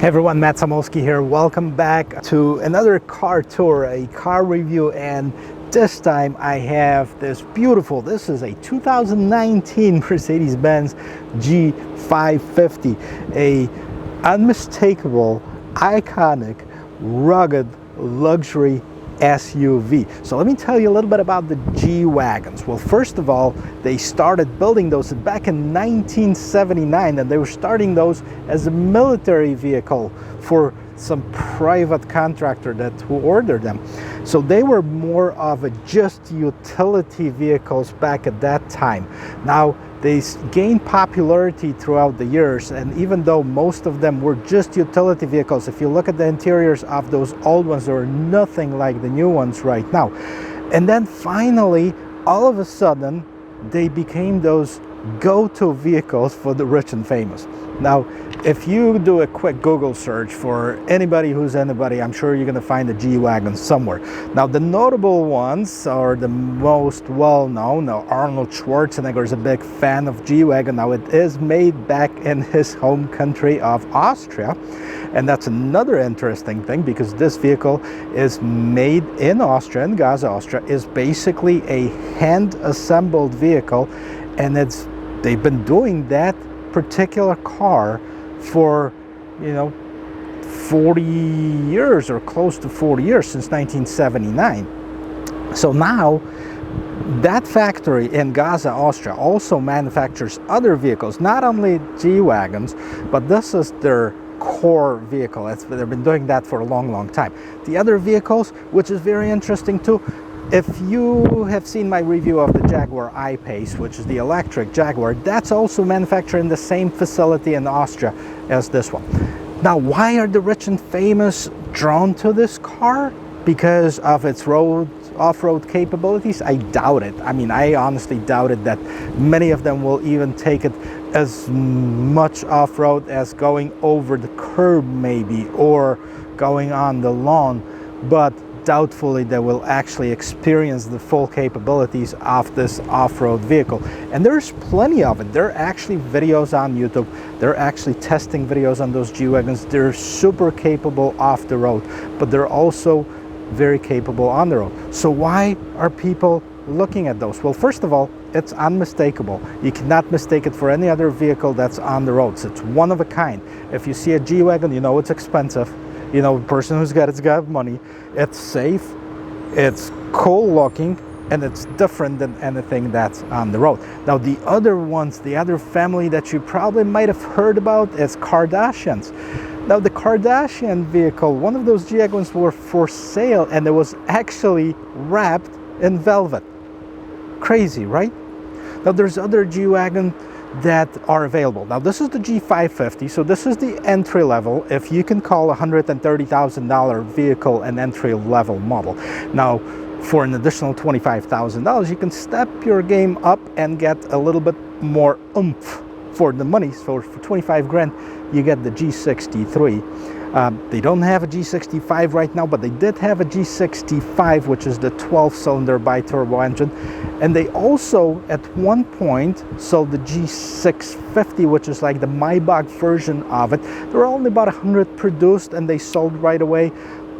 Hey everyone, Matt Samolski here. Welcome back to another car tour, a car review, and this time I have this beautiful, this is a 2019 Mercedes-Benz G550, a unmistakable, iconic, rugged, luxury SUV. So let me tell you a little bit about the G-Wagons. Well, first of all, they started building those back in 1979, and they were starting those as a military vehicle for some private contractor who ordered them. So they were more of a just utility vehicles back at that time. Now they gained popularity throughout the years, and even though most of them were just utility vehicles, if you look at the interiors of those old ones, they were nothing like the new ones right now. And then finally, all of a sudden, they became those go-to vehicles for the rich and famous. Now, if you do a quick Google search for anybody who's anybody, I'm sure you're going to find a G-Wagon somewhere. Now, the notable ones are the most well-known. Now, Arnold Schwarzenegger is a big fan of G-Wagon. Now, it is made back in his home country of Austria. And that's another interesting thing, because this vehicle is made in Austria, in Gaza, Austria, is basically a hand-assembled vehicle. And they've been doing that particular car for 40 years, or close to 40 years, since 1979. So now that factory in Gaza, Austria also manufactures other vehicles, not only G-Wagons, but this is their core vehicle. They've been doing that for a long time. The other vehicles, which is very interesting too, if you have seen my review of the Jaguar I-Pace, which is the electric Jaguar, that's also manufactured in the same facility in Austria as this one. Now, why are the rich and famous drawn to this car? Because of its off-road capabilities? I doubt it. I mean, I honestly doubt it that many of them will even take it as much off-road as going over the curb maybe, or going on the lawn, but doubtfully they will actually experience the full capabilities of this off-road vehicle. And there's plenty of it. There are actually videos on YouTube. They're actually testing videos on those G-Wagons. They're super capable off the road, but they're also very capable on the road. So why are people looking at those? Well, first of all, it's unmistakable. You cannot mistake it for any other vehicle that's on the roads. It's one of a kind. If you see a G-Wagon, you know it's expensive. You know, the person who's got money. It's safe, it's cool looking, and it's different than anything that's on the road. Now, the other ones, the other family that you probably might have heard about is Kardashians. Now, the Kardashian vehicle, one of those G-Wagons were for sale, and it was actually wrapped in velvet. Crazy, right? Now, there's other G-Wagon that are available. Now, this is the G550, so this is the entry level, if you can call a $130,000 vehicle an entry level model. Now, for an additional $25,000, you can step your game up and get a little bit more oomph for the money. So for 25 grand, you get the G63. They don't have a G65 right now, but they did have a G65, which is the 12-cylinder bi-turbo engine. And they also, at one point, sold the G650, which is like the Maybach version of it. There were only about 100 produced, and they sold right away.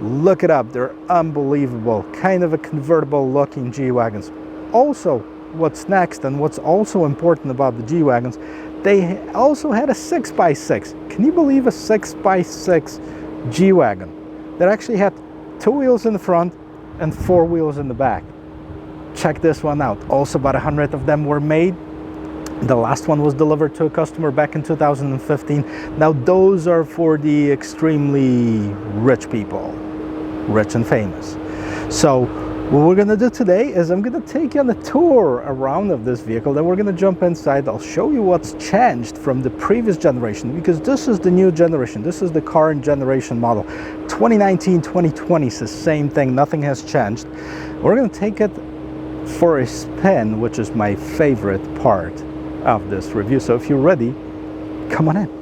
Look it up. They're unbelievable. Kind of a convertible-looking G-Wagons. Also, what's next, and what's also important about the G-Wagons, they also had a 6x6. Can you believe a 6x6 G-Wagon that actually had 2 wheels in the front and 4 wheels in the back? Check this one out. Also, about 100 of them were made. The last one was delivered to a customer back in 2015. Now, those are for the extremely rich people, rich and famous. So what we're going to do today is I'm going to take you on a tour around of this vehicle. Then we're going to jump inside. I'll show you what's changed from the previous generation, because this is the new generation. This is the current generation model. 2019, 2020 is the same thing. Nothing has changed. We're going to take it for a spin, which is my favorite part of this review. So if you're ready, come on in.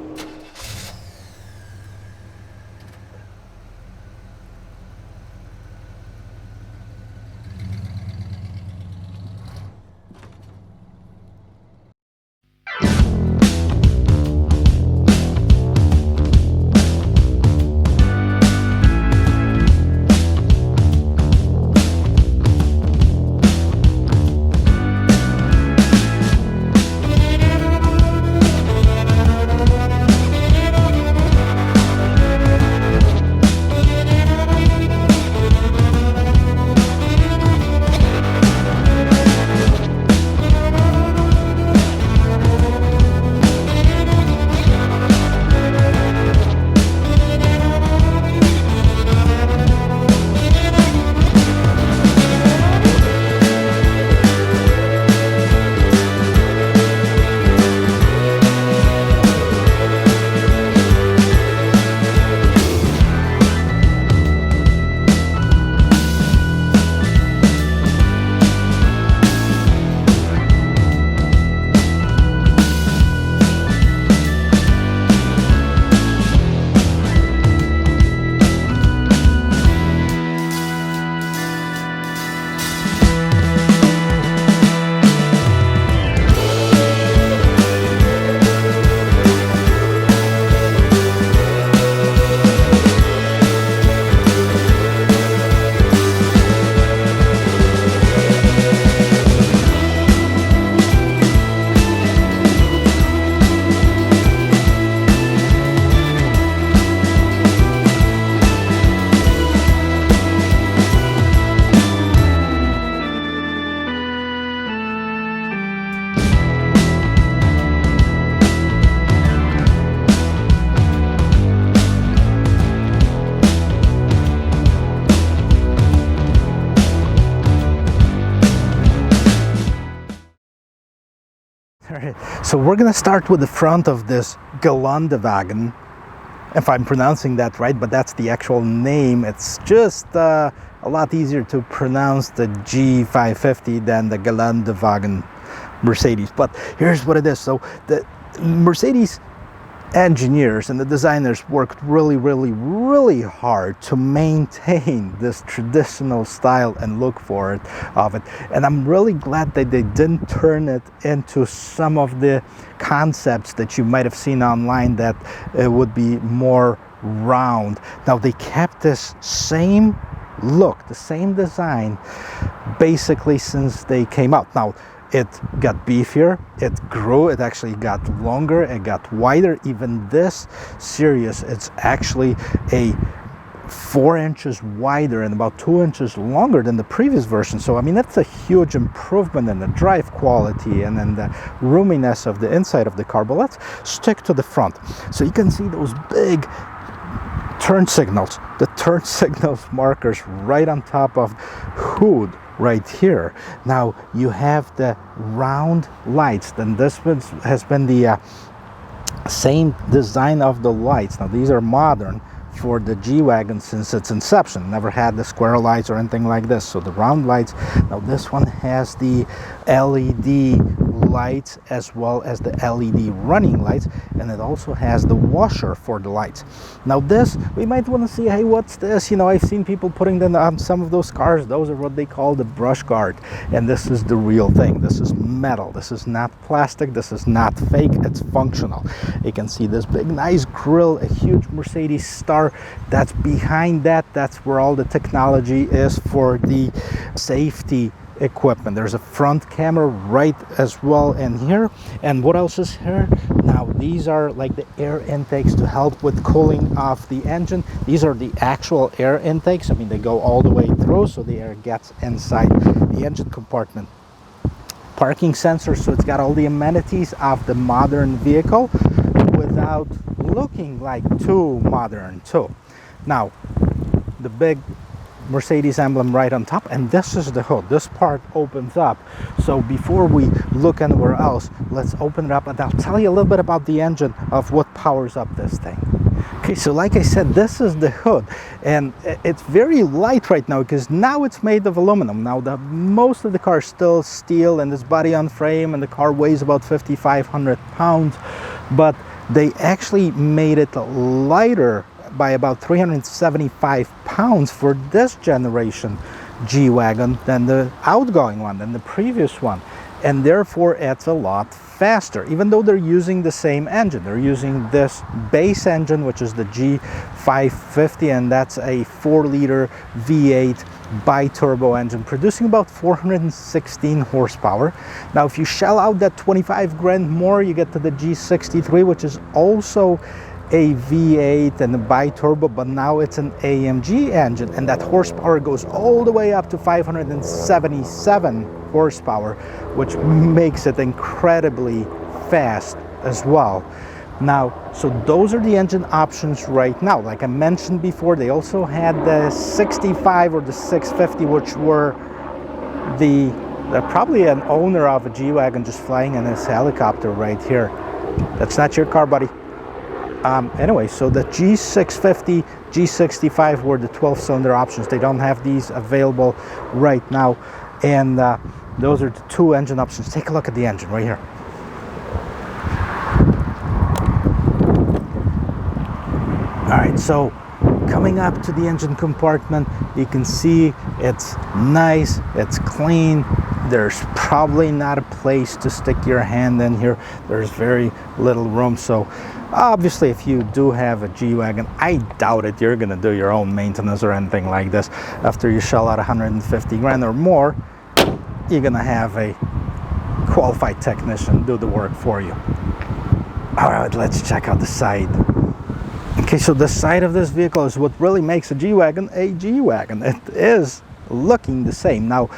So we're gonna start with the front of this Gelandewagen, if I'm pronouncing that right, but that's the actual name. It's just a lot easier to pronounce the G550 than the Gelandewagen Mercedes. But here's what it is. So the Mercedes engineers and the designers worked really hard to maintain this traditional style and look of it, and I'm really glad that they didn't turn it into some of the concepts that you might have seen online that would be more round. Now they kept this same look, the same design, basically since they came out. Now it got beefier, it grew, it actually got longer, it got wider. Even this series, it's actually a 4 inches wider and about 2 inches longer than the previous version. So I mean, that's a huge improvement in the drive quality and in the roominess of the inside of the car. But let's stick to the front. So you can see those big turn signals, the turn signals markers right on top of hood right here. Now you have the round lights, then this has been the same design of the lights. Now these are modern for the G-Wagon since its inception. Never had the square lights or anything like this. So the round lights. Now this one has the LED lights as well as the LED running lights, and it also has the washer for the lights. Now this, we might want to see, hey, what's this? You know, I've seen people putting them on some of those cars. Those are what they call the brush guard, and this is the real thing. This is metal. This is not plastic. This is not fake. It's functional. You can see this big nice grille, a huge Mercedes star that's behind that. That's where all the technology is for the safety equipment. There's a front camera right as well in here. And what else is here? Now these are like the air intakes to help with cooling off the engine. These are the actual air intakes. I mean, they go all the way through, so the air gets inside the engine compartment. Parking sensor, so it's got all the amenities of the modern vehicle without looking like too modern too. Now the big Mercedes emblem right on top, and this is the hood. This part opens up. So before we look anywhere else, let's open it up and I'll tell you a little bit about the engine of what powers up this thing. Okay, so like I said, this is the hood, and it's very light right now because now it's made of aluminum. Now most of the car is still steel and it's body on frame, and the car weighs about 5,500 pounds, but they actually made it lighter by about 375 pounds for this generation G-Wagon than the outgoing one, than the previous one, and therefore it's a lot faster. Even though they're using the same engine, they're using this base engine, which is the G550, and that's a 4-liter V8 bi-turbo engine producing about 416 horsepower. Now if you shell out that 25 grand more, you get to the G63, which is also a V8 and a bi-turbo, but now it's an AMG engine, and that horsepower goes all the way up to 577 horsepower, which makes it incredibly fast as well. Now, so those are the engine options right now. Like I mentioned before, they also had the 65 or the 650, which were probably an owner of a G-Wagon just flying in his helicopter right here. That's not your car, buddy. Anyway, so the G650, G65 were the 12-cylinder options. They don't have these available right now, and those are the two engine options. Take a look at the engine right here. All right, so coming up to the engine compartment, you can see it's nice, it's clean. There's probably not a place to stick your hand in here. There's very little room. So obviously, if you do have a G-Wagon, I doubt it you're gonna do your own maintenance or anything like this. After you shell out 150 grand or more, you're gonna have a qualified technician do the work for you. All right, let's check out the side. Okay, so the side of this vehicle is what really makes a G-Wagon a G-Wagon. It is looking the same. Now,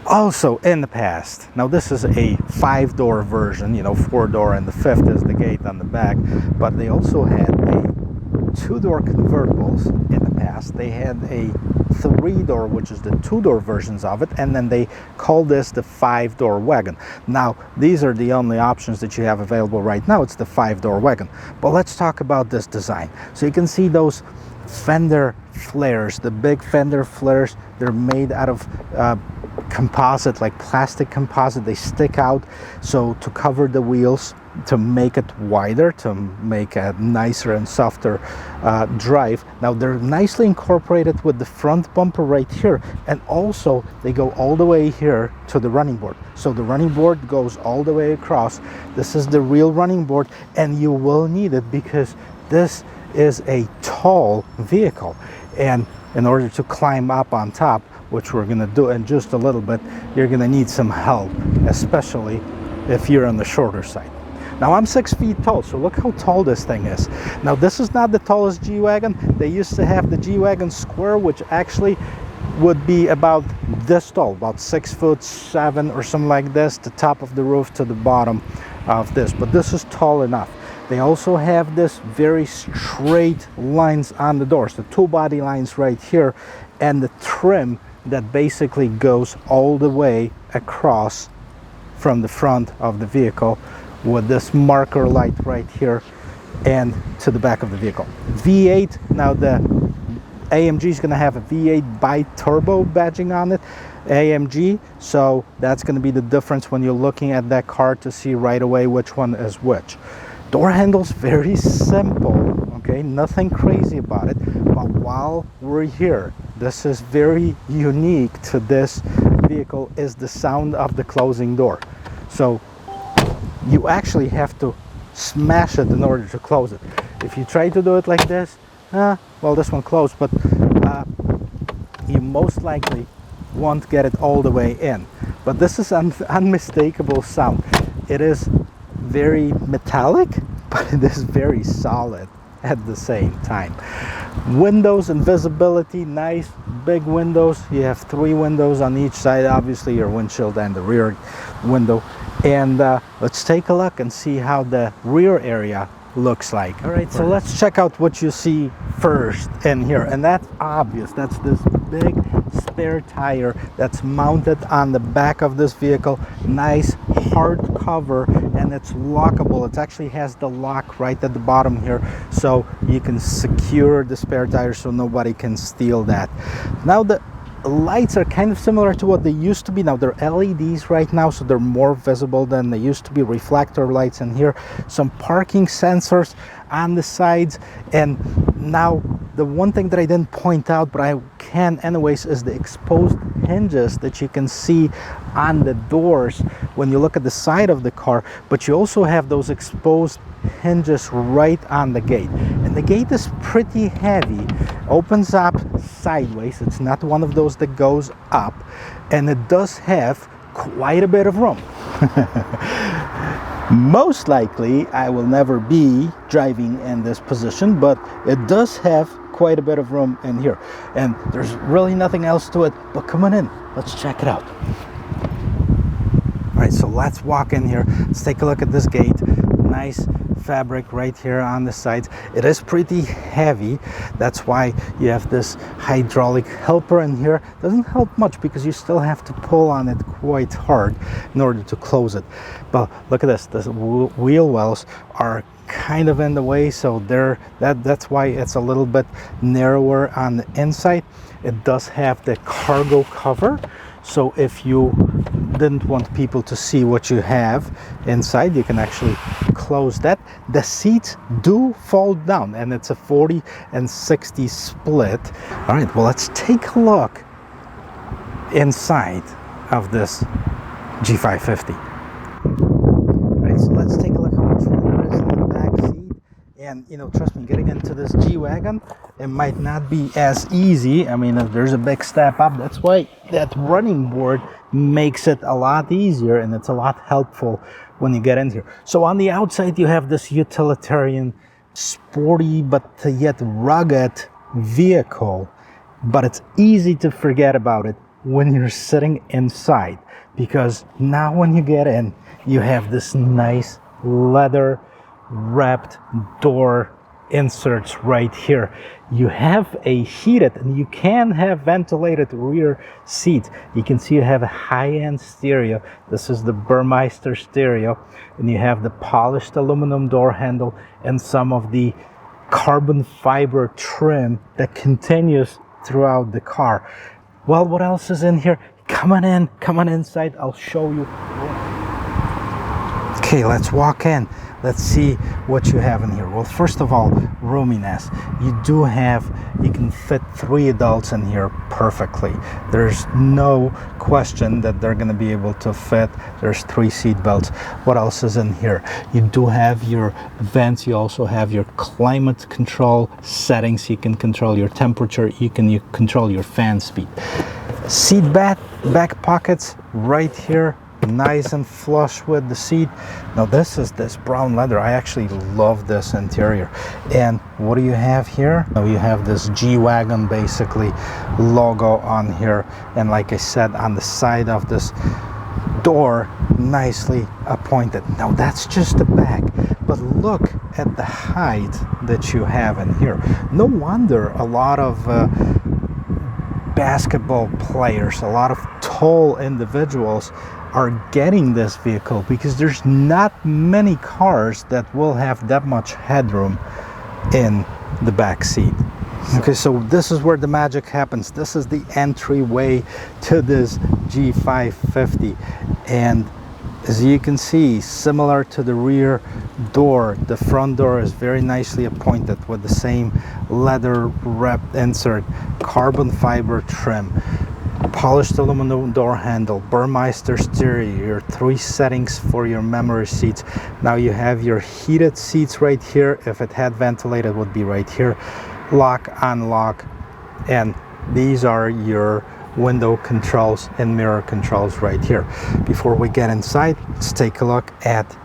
also in the past, now this is a 5-door version, you know, 4-door, and the 5th is the gate on the back, but they also had a two-door convertibles in the past. They had a three-door, which is the two-door versions of it, and then they call this the five-door wagon. Now, these are the only options that you have available right now. It's the five-door wagon. But let's talk about this design. So you can see those fender flares, the big fender flares. They're made out of composite, like plastic composite. They stick out so to cover the wheels, to make it wider, to make a nicer and softer drive. Now they're nicely incorporated with the front bumper right here, and also they go all the way here to the running board. So the running board goes all the way across. This is the real running board, and you will need it because this is a tall vehicle, and in order to climb up on top, which we're going to do in just a little bit, you're going to need some help, especially if you're on the shorter side. Now I'm 6 feet tall, so look how tall this thing is. Now this is not the tallest G-Wagon. They used to have the G-Wagon Square, which actually would be about this tall, about 6'7" or something like this, the top of the roof to the bottom of this, but this is tall enough. They also have this very straight lines on the doors, the two body lines right here, and the trim that basically goes all the way across from the front of the vehicle with this marker light right here and to the back of the vehicle. V8, now the AMG is going to have a V8 bi-turbo badging on it, AMG, so that's going to be the difference when you're looking at that car to see right away which one is which. Door handles, very simple, okay, nothing crazy about it, but while we're here, this is very unique to this vehicle, is the sound of the closing door. So you actually have to smash it in order to close it. If you try to do it like this, well, this one closed, but you most likely won't get it all the way in. But this is an unmistakable sound. It is very metallic, but it is very solid at the same time. Windows and visibility, nice big windows. You have 3 windows on each side, obviously your windshield and the rear window. And let's take a look and see how the rear area looks like. All right, so let's check out what you see first in here, and that's obvious. That's this big spare tire that's mounted on the back of this vehicle. Nice hard cover, and it's lockable. It actually has the lock right at the bottom here, so you can secure the spare tire so nobody can steal that. Now the lights are kind of similar to what they used to be. Now they're LEDs right now, so they're more visible than they used to be. Reflector lights in here, some parking sensors on the sides, and now the one thing that I didn't point out, but I can anyways, is the exposed hinges that you can see on the doors when you look at the side of the car, but you also have those exposed hinges right on the gate, and the gate is pretty heavy, opens up sideways. It's not one of those that goes up, and it does have quite a bit of room. Most likely I will never be driving in this position, but it does have quite a bit of room in here, and there's really nothing else to it. But come on in, let's check it out. All right, so let's walk in here. Let's take a look at this gate. Nice fabric right here on the sides. It is pretty heavy, that's why you have this hydraulic helper in here. Doesn't help much because you still have to pull on it quite hard in order to close it. But look at this, the wheel wells are kind of in the way, so that's why it's a little bit narrower on the inside. It does have the cargo cover, so if you didn't want people to see what you have inside, you can actually close that. The seats do fold down, and it's a 40 and 60 split. All right, well, let's take a look inside of this G550. All right, so let's take a look how much room there is in the back seat. And you know, trust me, getting into this G-Wagon, it might not be as easy. I mean, there's a big step up. That's why that running board makes it a lot easier, and it's a lot helpful when you get in here. So on the outside, you have this utilitarian, sporty, but yet rugged vehicle. But it's easy to forget about it when you're sitting inside, because now when you get in, you have this nice leather wrapped door inserts right here. You have a heated, and you can have ventilated rear seats. You can see you have a high-end stereo. This is the Burmeister stereo, and you have the polished aluminum door handle and some of the carbon fiber trim that continues throughout the car. Well, what else is in here? Come on inside, I'll show you. Okay, let's walk in. Let's see what you have in here. Well, first of all, roominess. You can fit 3 adults in here perfectly. There's no question that they're gonna be able to fit. There's 3 seat belts. What else is in here? You do have your vents. You also have your climate control settings. You can control your temperature. You control your fan speed. Seat back pockets right here, nice and flush with the seat. Now this is this brown leather. I actually love this interior. And what do you have here? Now you have this G-Wagon basically logo on here, and like I said, on the side of this door, nicely appointed. Now that's just the back, but look at the height that you have in here. No wonder a lot of basketball players, a lot of tall individuals are getting this vehicle, because there's not many cars that will have that much headroom in the back seat. Okay, so this is where the magic happens. This is the entryway to this G550, and as you can see, similar to the rear door, the front door is very nicely appointed with the same leather wrapped insert, carbon fiber trim, polished aluminum door handle, Burmeister stereo, your 3 settings for your memory seats. Now you have your heated seats right here. If it had ventilated, it would be right here. Lock, unlock, and these are your window controls and mirror controls right here. Before we get inside, let's take a look at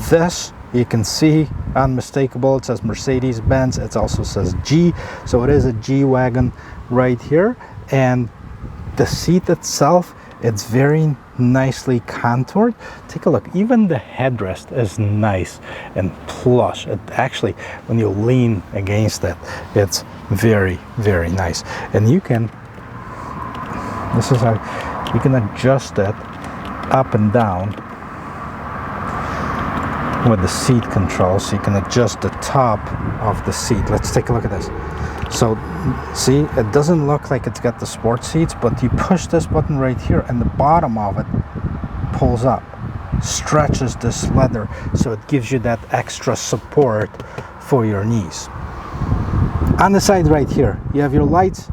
this. You can see unmistakable, it says Mercedes-Benz. It also says G, so it is a G-Wagon right here. And the seat itself, it's very nicely contoured. Take a look, even the headrest is nice and plush. It actually, when you lean against it, it's very, very nice. And you can, this is how you can adjust it up and down with the seat controls. So you can adjust the top of the seat. Let's take a look at this. So see, it doesn't look like it's got the sports seats, but you push this button right here and the bottom of it pulls up, stretches this leather, so it gives you that extra support for your knees. On the side right here, you have your lights,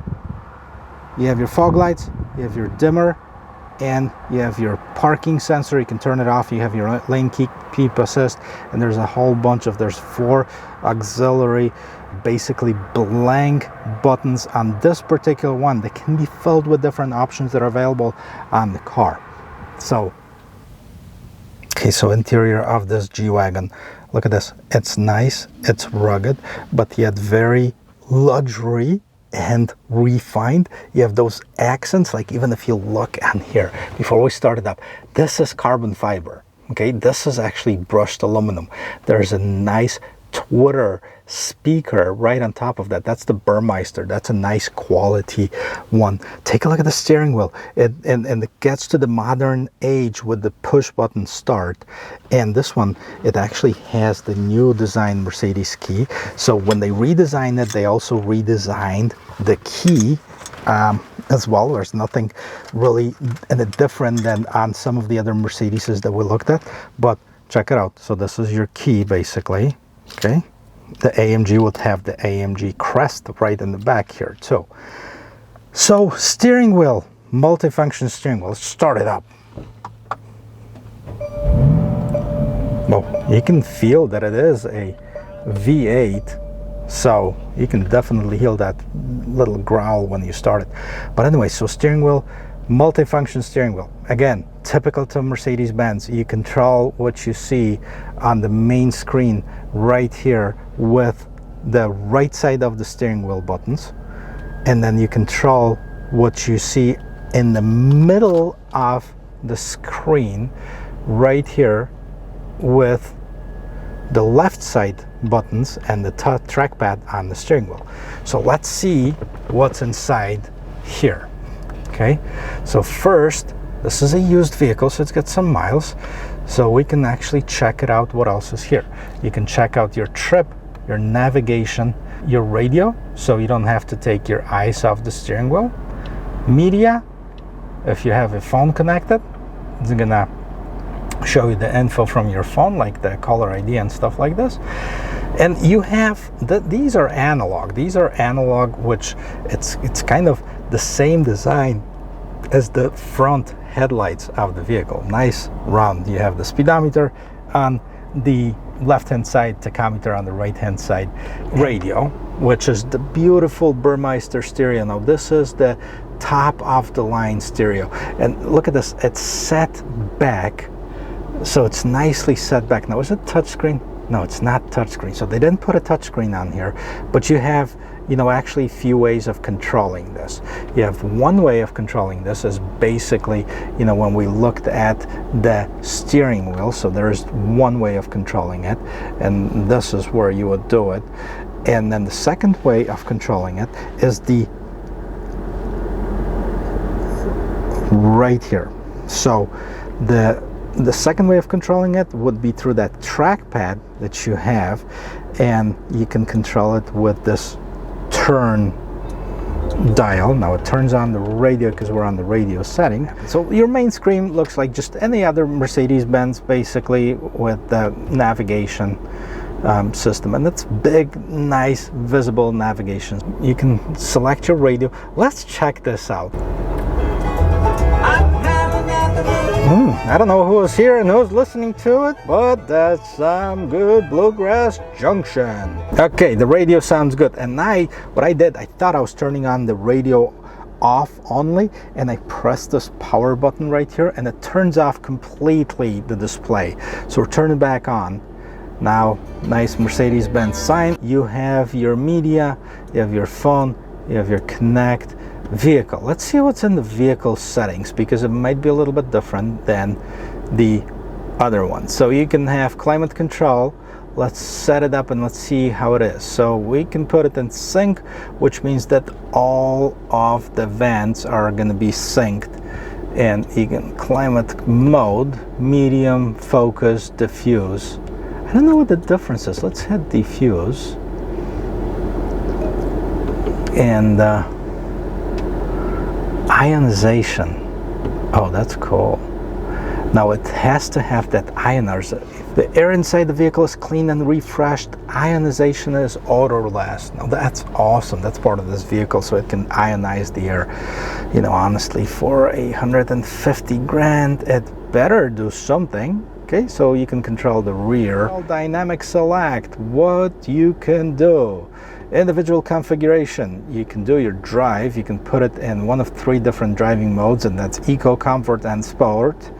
you have your fog lights, you have your dimmer, and you have your parking sensor. You can turn it off. You have your lane keep assist, and there's a whole bunch of, there's 4 auxiliary, basically blank buttons on this particular one that can be filled with different options that are available on the car. So, okay, so interior of this G-Wagon, look at this. It's nice, it's rugged, but yet very luxury and refined. You have those accents, like even if you look on here, before we started up, this is carbon fiber, okay? This is actually brushed aluminum. There's a nice Twitter speaker right on top of that. That's the Burmeister. That's a nice quality one. Take a look at the steering wheel. And it gets to the modern age with the push button start. And this one, it actually has the new design Mercedes key. So when they redesigned it, they also redesigned the key as well. There's nothing really different than on some of the other Mercedeses that we looked at, but check it out. So this is your key basically. Okay, the AMG would have the AMG crest right in the back here too. So steering wheel, multifunction steering wheel. Let's start it up. Well, you can feel that it is a V8, so you can definitely hear that little growl when you start it. But anyway, so steering wheel, multifunction steering wheel. Again, typical to Mercedes-Benz. You control what you see on the main screen right here with the right side of the steering wheel buttons, and then you control what you see in the middle of the screen right here with the left side buttons and the trackpad on the steering wheel. So let's see what's inside here. Okay, so first, this is a used vehicle, so it's got some miles, so we can actually check it out. What else is here? You can check out your trip, your navigation, your radio, so you don't have to take your eyes off the steering wheel. Media, if you have a phone connected, it's gonna show you the info from your phone, like the caller ID and stuff like this. And you have these are analog, which it's kind of the same design as the front headlights of the vehicle. Nice round. You have the speedometer on the left hand side, tachometer on the right hand side, radio, which is the beautiful Burmeister stereo. Now this is the top of the line stereo, and look at this, it's set back, so it's nicely set back. Now is it touchscreen? No, it's not touchscreen, so they didn't put a touchscreen on here, but you have, you know, actually a few ways of controlling this. You have one way of controlling this is basically, you know, when we looked at the steering wheel, so there's one way of controlling it, and this is where you would do it. And then the second way of controlling it is the right here. So the second way of controlling it would be through that trackpad that you have, and you can control it with this turn dial. Now it turns on the radio because we're on the radio setting. So your main screen looks like just any other Mercedes-Benz, basically, with the navigation system, and it's big, nice, visible navigation. You can select your radio. Let's check this out. I don't know who is here and who's listening to it, but that's some good Bluegrass Junction. Okay, the radio sounds good. And what I did, I thought I was turning on the radio off only, and I pressed this power button right here, and it turns off completely the display. So we're turning back on. Now, nice Mercedes-Benz sign. You have your media, you have your phone, you have your Connect, vehicle. Let's see what's in the vehicle settings, because it might be a little bit different than the other one. So you can have climate control. Let's set it up and let's see how it is. So we can put it in sync, which means that all of the vents are going to be synced. And you can climate mode, medium, focus, diffuse. I don't know what the difference is. Let's hit diffuse. And ionization. Oh, that's cool. Now it has to have that ionizers. If the air inside the vehicle is clean and refreshed, ionization is auto-last. Now that's awesome. That's part of this vehicle, so it can ionize the air. You know, honestly, for 150 grand, it better do something. Okay, so you can control the rear. Dynamic select, what you can do. Individual configuration, you can do your drive, you can put it in one of 3 different driving modes, and that's Eco, Comfort, and Sport.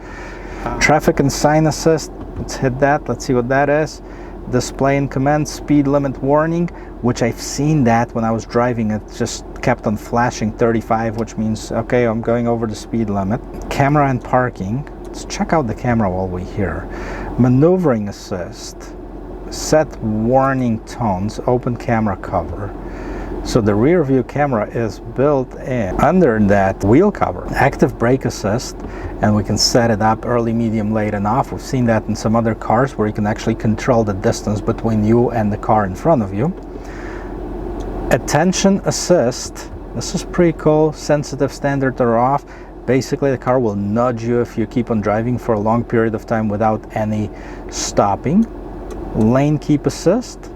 Traffic and sign assist, let's hit that, let's see what that is. Display and command, speed limit warning, which I've seen that when I was driving, it just kept on flashing 35, which means, okay, I'm going over the speed limit. Camera and parking, let's check out the camera while we're here. Maneuvering assist. Set warning tones, open camera cover. So the rear view camera is built in under that wheel cover. Active brake assist, and we can set it up early, medium, late, and off. We've seen that in some other cars where you can actually control the distance between you and the car in front of you. Attention assist, this is pretty cool. Sensitive, standard, or off. Basically the car will nudge you if you keep on driving for a long period of time without any stopping. Lane keep assist,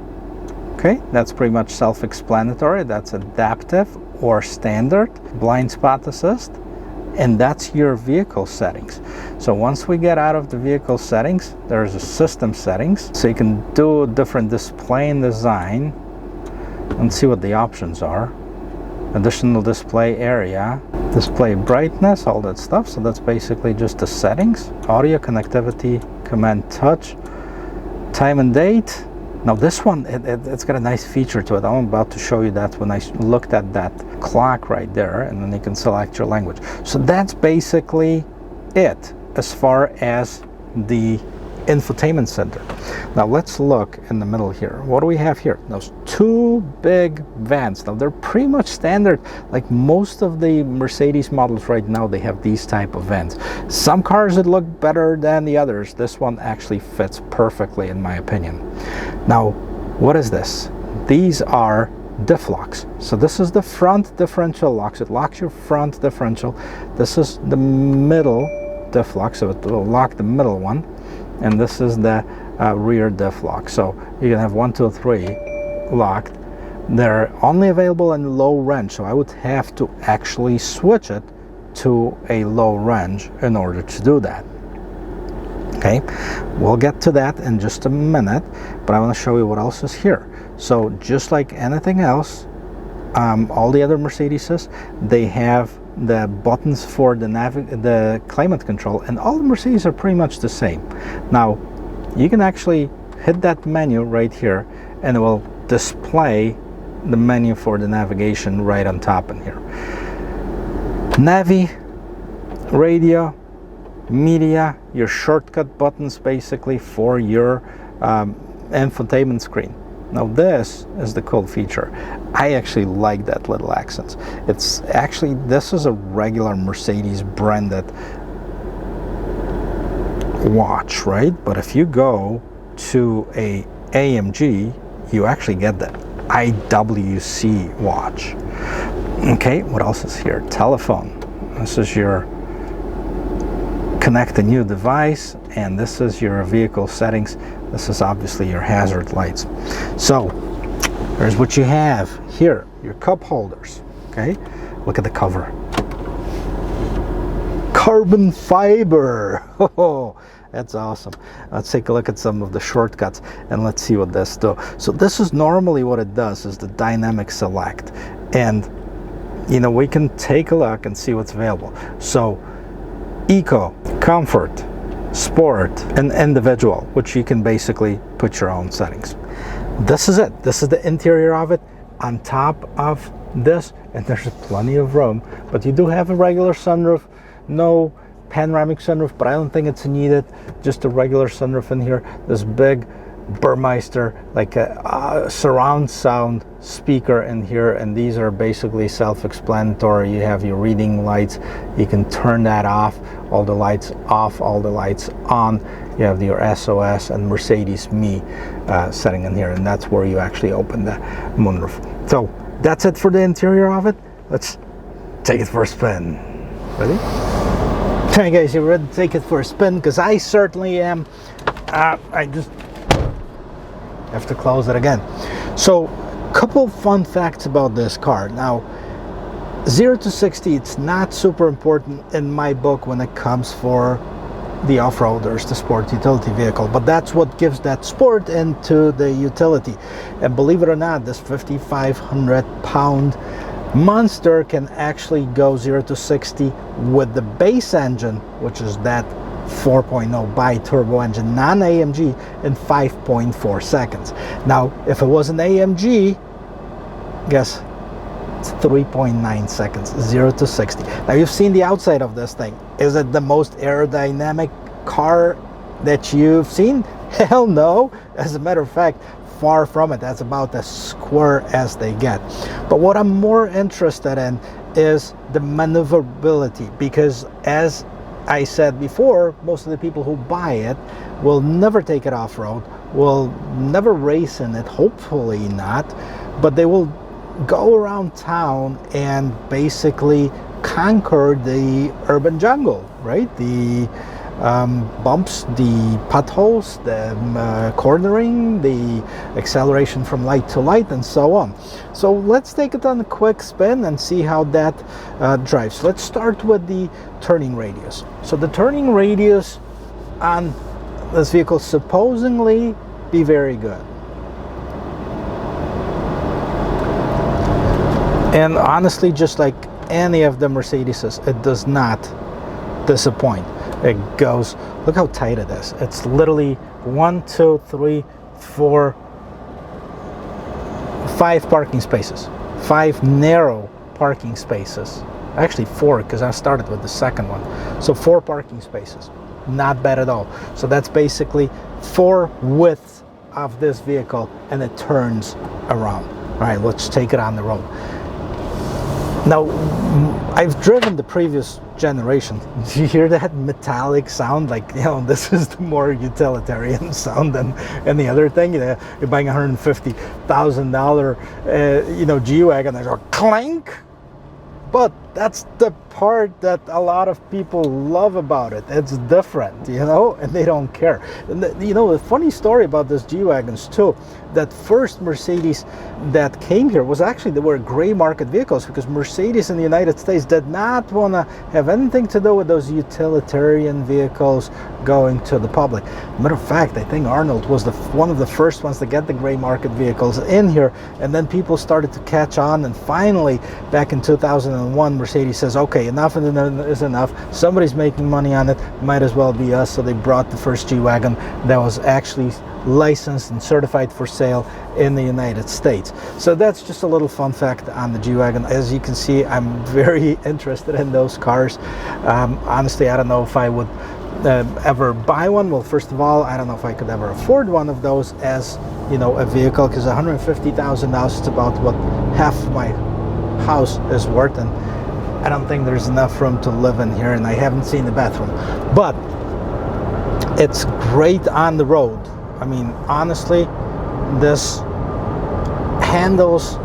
okay, that's pretty much self-explanatory. That's adaptive or standard. Blind spot assist, and that's your vehicle settings. So once we get out of the vehicle settings, there's a system settings, so you can do a different display and design and see what the options are. Additional display area, display brightness, all that stuff. So that's basically just the settings. Audio, connectivity, command touch, time and date. Now this one, it's got a nice feature to it. I'm about to show you that when I looked at that clock right there, and then you can select your language. So that's basically it as far as the infotainment center. Now let's look in the middle here. What do we have here? Those two big vents. Now they're pretty much standard, like most of the Mercedes models right now, they have these type of vents. Some cars that look better than the others. This one actually fits perfectly in my opinion. Now, what is this? These are diff locks. So this is the front differential locks. It locks your front differential. This is the middle diff lock, so it will lock the middle one. And this is the rear diff lock. So you can have 1, 2, 3 locked. They're only available in low range, so I would have to actually switch it to a low range in order to do that. Okay, we'll get to that in just a minute, but I want to show you what else is here. So just like anything else, all the other Mercedeses, they have the buttons for the climate control, and all the Mercedes are pretty much the same. Now you can actually hit that menu right here and it will display the menu for the navigation right on top in here. Navi, radio, media, your shortcut buttons basically for your infotainment screen. Now this is the cool feature. I actually like that little accent. It's actually, this is a regular Mercedes branded watch, right? But if you go to a AMG, you actually get the IWC watch. Okay, what else is here? Telephone. This is your connect a new device, and this is your vehicle settings. This is obviously your hazard lights. So here's what you have here, your cup holders. Okay, look at the cover. Carbon fiber. Oh, that's awesome. Let's take a look at some of the shortcuts and let's see what this does. So this is normally what it does, is the dynamic select, and you know, we can take a look and see what's available. So eco, comfort, sport, and individual, which you can basically put your own settings. This is it. This is the interior of it. On top of this, and there's plenty of room, but you do have a regular sunroof, no panoramic sunroof, but I don't think it's needed. Just a regular sunroof in here. This big Burmeister, like a surround sound speaker in here, and these are basically self-explanatory. You have your reading lights, you can turn that off, all the lights off, all the lights on. You have your SOS and Mercedes Me setting in here, and that's where you actually open the moonroof. So that's it for the interior of it. Let's take it for a spin. Ready? Hey guys, you ready to take it for a spin? Because I certainly am. I just have to close it again. So couple fun facts about this car. Now 0 to 60, it's not super important in my book when it comes for the off-roaders, the sport utility vehicle, but that's what gives that sport into the utility. And believe it or not, this 5,500 pound monster can actually go 0 to 60 with the base engine, which is that 4.0 bi-turbo engine, non-AMG, in 5.4 seconds. Now, if it was an AMG, guess it's 3.9 seconds, 0 to 60. Now, you've seen the outside of this thing. Is it the most aerodynamic car that you've seen? Hell no. As a matter of fact, far from it. That's about as square as they get. But what I'm more interested in is the maneuverability, because as I said before, most of the people who buy it will never take it off-road, will never race in it, hopefully not, but they will go around town and basically conquer the urban jungle, right? The bumps, the potholes, the cornering, the acceleration from light to light, and so on. So let's take it on a quick spin and see how that drives. Let's start with the turning radius. So the turning radius on this vehicle supposedly be very good. And honestly, just like any of the Mercedeses, it does not disappoint. It goes, look how tight it is. It's literally 1, 2, 3, 4, 5 parking spaces. 5 narrow parking spaces. Actually 4, because I started with the second one. So 4 parking spaces. not bad at all. So that's basically 4 width of this vehicle, and it turns around. All right, let's take it on the road. Now, I've driven the previous generation. Do you hear that metallic sound? Like, you know, this is the more utilitarian sound than any other thing. You know, you're buying $150,000, you know, G-Wagon, there's a clank. But that's the part that a lot of people love about it. It's different, you know, and they don't care. And you know, the funny story about this G-Wagons too, that first Mercedes that came here was actually, they were gray market vehicles, because Mercedes in the United States did not want to have anything to do with those utilitarian vehicles going to the public. Matter of fact, I think Arnold was one of the first ones to get the gray market vehicles in here, and then people started to catch on, and finally back in 2001 Mercedes says, okay, enough is enough, somebody's making money on it, might as well be us. So they brought the first G-Wagon that was actually licensed and certified for sale in the United States. So that's just a little fun fact on the G-Wagon. As you can see, I'm very interested in those cars. Honestly, I don't know if I would ever buy one. Well, first of all, I don't know if I could ever afford one of those as, you know, a vehicle, because $150,000 is about what half my house is worth, and I don't think there's enough room to live in here, and I haven't seen the bathroom. But it's great on the road. I mean, honestly, this handles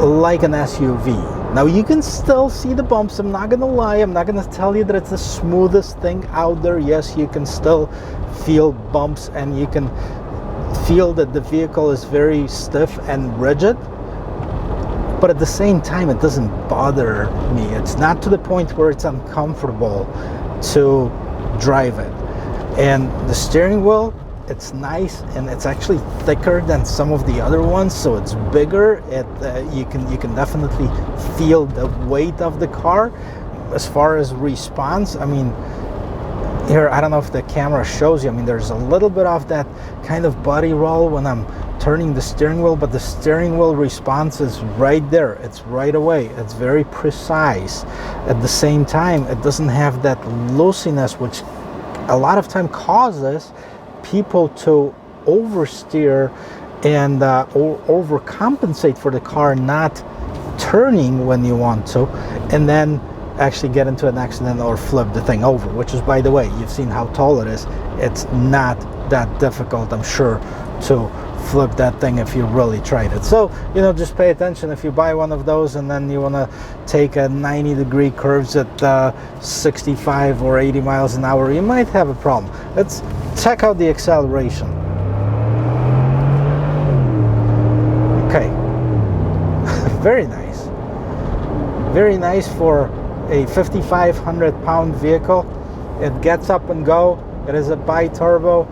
like an SUV. Now, you can still see the bumps. I'm not gonna lie, I'm not gonna tell you that it's the smoothest thing out there. Yes, you can still feel bumps, and you can feel that the vehicle is very stiff and rigid. But at the same time, it doesn't bother me. It's not to the point where it's uncomfortable to drive it. And the steering wheel, it's nice, and it's actually thicker than some of the other ones, so it's bigger. You can definitely feel the weight of the car. As far as response, I mean, here, I don't know if the camera shows you, I mean, there's a little bit of that kind of body roll when I'm turning the steering wheel, but the steering wheel response is right there. It's right away. It's very precise. At the same time, it doesn't have that looseness, which a lot of time causes people to oversteer and or overcompensate for the car not turning when you want to, and then actually get into an accident or flip the thing over, which is, by the way, you've seen how tall it is. It's not that difficult, I'm sure, to flip that thing if you really tried it. So, you know, just pay attention if you buy one of those and then you want to take a 90-degree curves at 65 or 80 miles an hour, you might have a problem. Let's check out the acceleration. Okay. Very nice. Very nice for a 5,500-pound vehicle. It gets up and go. It is a bi-turbo.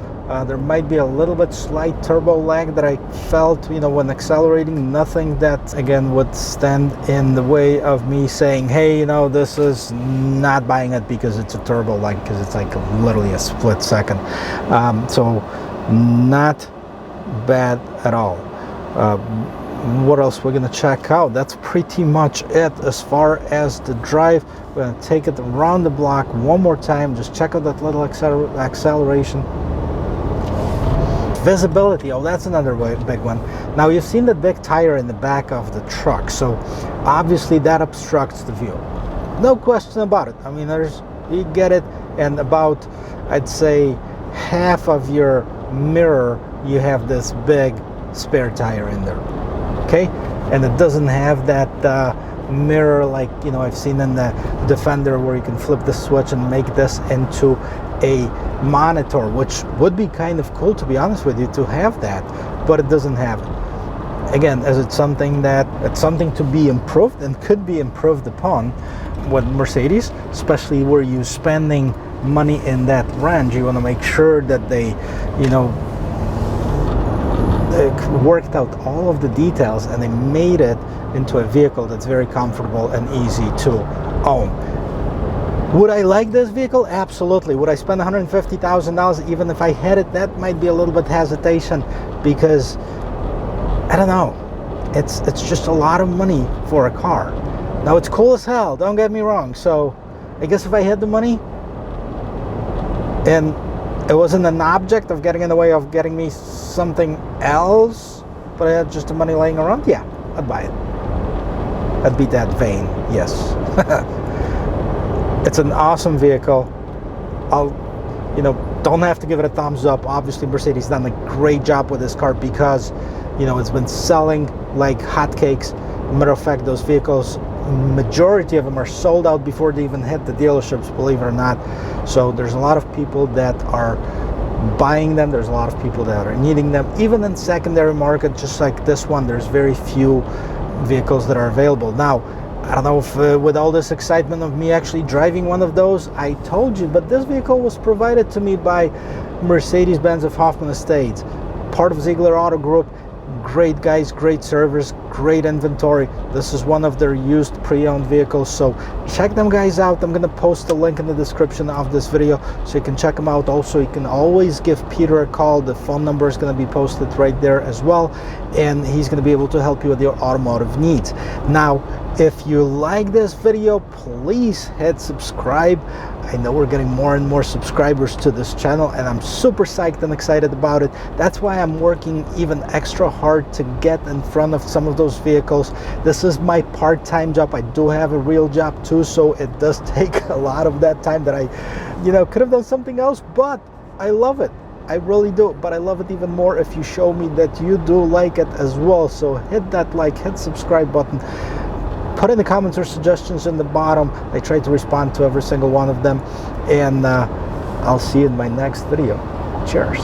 There might be a little bit slight turbo lag that I felt, you know, when accelerating. Nothing that, again, would stand in the way of me saying, hey, you know, this is not buying it because it's a turbo lag, because it's like literally a split second. So not bad at all. What else we're gonna check out? That's pretty much it as far as the drive. We're gonna take it around the block one more time. Just check out that little acceleration. Visibility, oh, that's another big one. Now, you've seen the big tire in the back of the truck, so obviously that obstructs the view. No question about it. I mean, you get it, and about, I'd say, half of your mirror, you have this big spare tire in there. Okay, and it doesn't have that mirror like, you know, I've seen in the Defender, where you can flip the switch and make this into a monitor, which would be kind of cool, to be honest with you, to have that, but it doesn't have it. Again, as it's something to be improved and could be improved upon with Mercedes, especially where you're spending money in that range. You want to make sure that they, you know, worked out all of the details and they made it into a vehicle that's very comfortable and easy to own. Would I like this vehicle? Absolutely. Would I spend $150,000 even if I had it? That might be a little bit hesitation, because I don't know, it's just a lot of money for a car. Now, it's cool as hell, don't get me wrong. So I guess if I had the money, and it wasn't an object of getting in the way of getting me something else, but I had just the money laying around, yeah, I'd buy it. I'd be that vain, yes. It's an awesome vehicle. Don't have to give it a thumbs up. Obviously, Mercedes done a great job with this car because, it's been selling like hotcakes. Matter of fact, those vehicles, majority of them are sold out before they even hit the dealerships, believe it or not. So there's a lot of people that are buying them. There's a lot of people that are needing them. Even in secondary market, just like this one, there's very few vehicles that are available. Now, I don't know if with all this excitement of me actually driving one of those, I told you, but this vehicle was provided to me by Mercedes-Benz of Hoffman Estates, part of Ziegler Auto Group. Great guys, great servers, great inventory. This is one of their used pre-owned vehicles, so check them guys out. I'm gonna post a link in the description of this video so you can check them out. Also, you can always give Peter a call. The phone number is gonna be posted right there as well, and he's gonna be able to help you with your automotive needs. Now, if you like this video, please hit subscribe. I know we're getting more and more subscribers to this channel, and I'm super psyched and excited about it. That's why I'm working even extra hard to get in front of some of those vehicles. This is my part-time job. I do have a real job too, so it does take a lot of that time that I could have done something else, but I love it. I really do, but I love it even more if you show me that you do like it as well. So hit that like, hit subscribe button. Put in the comments or suggestions in the bottom. I try to respond to every single one of them, and I'll see you in my next video. Cheers.